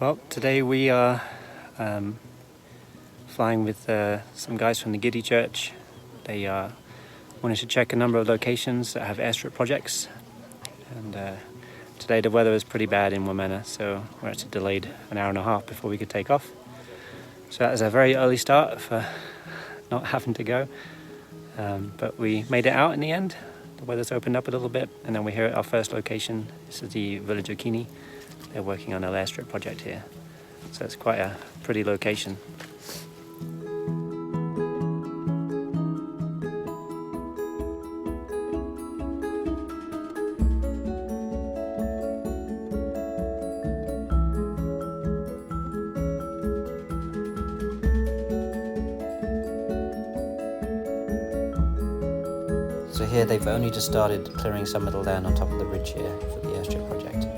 Well, today we are flying with some guys from the GIDI church. They wanted to check a number of locations that have airstrip projects, and today the weather is pretty bad in Wamena, so we're actually delayed an hour and a half before we could take off. So that was a very early start for not having to go, but we made it out in the end. The weather's opened up a little bit, and then we're here at our first location. This is the village of Kini. They're working on an airstrip project here, so it's quite a pretty location. So here they've only just started clearing some of the land on top of the ridge here for the airstrip project.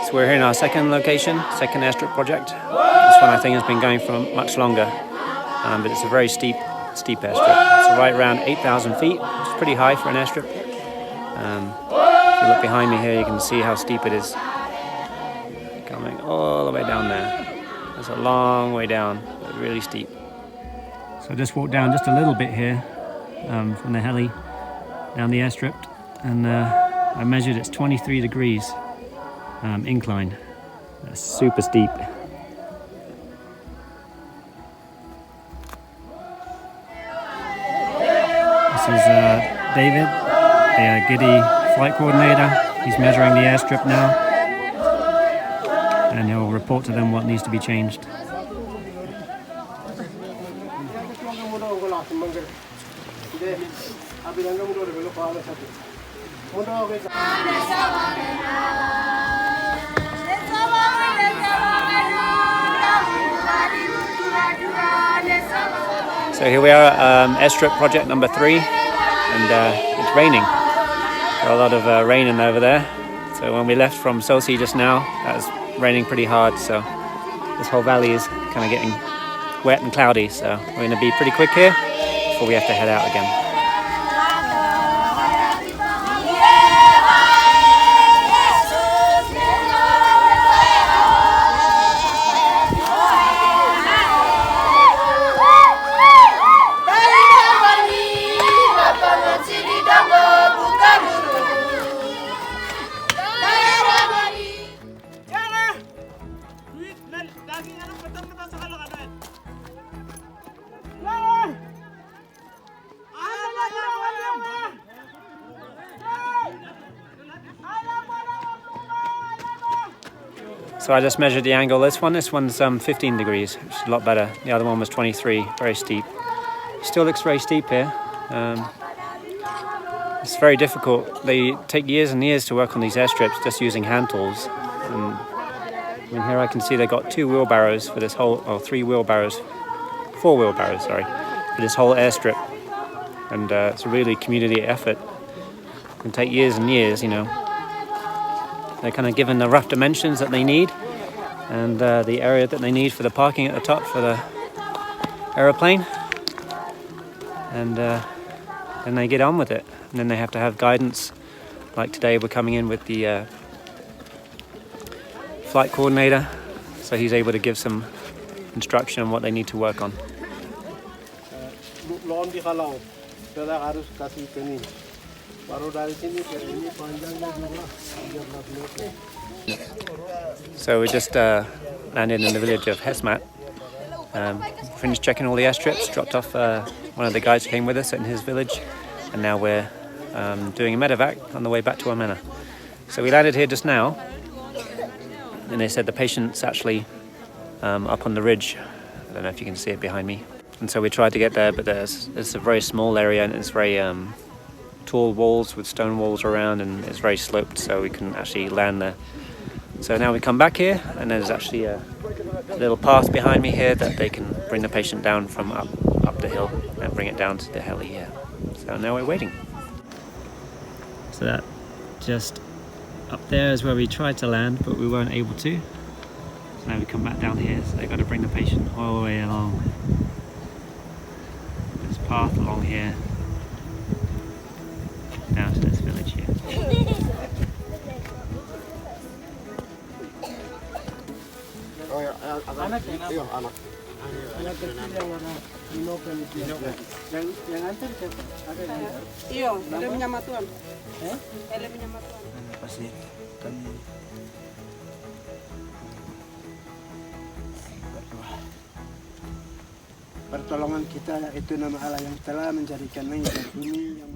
So we're here in our second location, second airstrip project. This one I think has been going for much longer, but it's a very steep airstrip. It's right around 8,000 feet, which is pretty high for an airstrip. If you look behind me here, you can see how steep it is. Coming all the way down there. It's a long way down, but really steep. So I just walked down just a little bit here from the heli down the airstrip, and I measured it's 23 degrees. Incline. That's super steep. This is David, the GIDI flight coordinator. He's measuring the airstrip now, and he'll report to them what needs to be changed. So here we are at airstrip project number 3, and it's raining. Got a lot of rain in over there. So when we left from Sosi just now, that was raining pretty hard, so this whole valley is kind of getting wet and cloudy, so we're going to be pretty quick here before we have to head out again. So I just measured the angle. This one's 15 degrees, which is a lot better. The other one was 23, very steep. Still looks very steep here. It's very difficult. They take years and years to work on these airstrips just using hand tools. And I mean, here I can see they got 2 wheelbarrows for this whole, or 3 wheelbarrows, 4 wheelbarrows, sorry, for this whole airstrip. And it's a really community effort. It can take years and years, you know. They're kind of given the rough dimensions that they need and the area that they need for the parking at the top for the aeroplane. And then they get on with it. And then they have to have guidance. Like today we're coming in with the flight coordinator, so he's able to give some instruction on what they need to work on. So we just landed in the village of Hesmat. Finished checking all the airstrips, dropped off one of the guys who came with us in his village, and now we're doing a medevac on the way back to Wamena. So we landed here just now, and they said the patient's actually up on the ridge. I don't know if you can see it behind me. And so we tried to get there, but it's a very small area, and it's very tall walls with stone walls around, and it's very sloped, so we couldn't actually land there. So now we come back here, and there's actually a little path behind me here that they can bring the patient down from up the hill and bring it down to the heli here. So now we're waiting. So that just up there is where we tried to land, but we weren't able to. So now we come back down here, so they've got to bring the patient all the way along this path along here down to this village here. Pertolongan kita itu nama Allah yang telah menjadikan langit dan bumi yang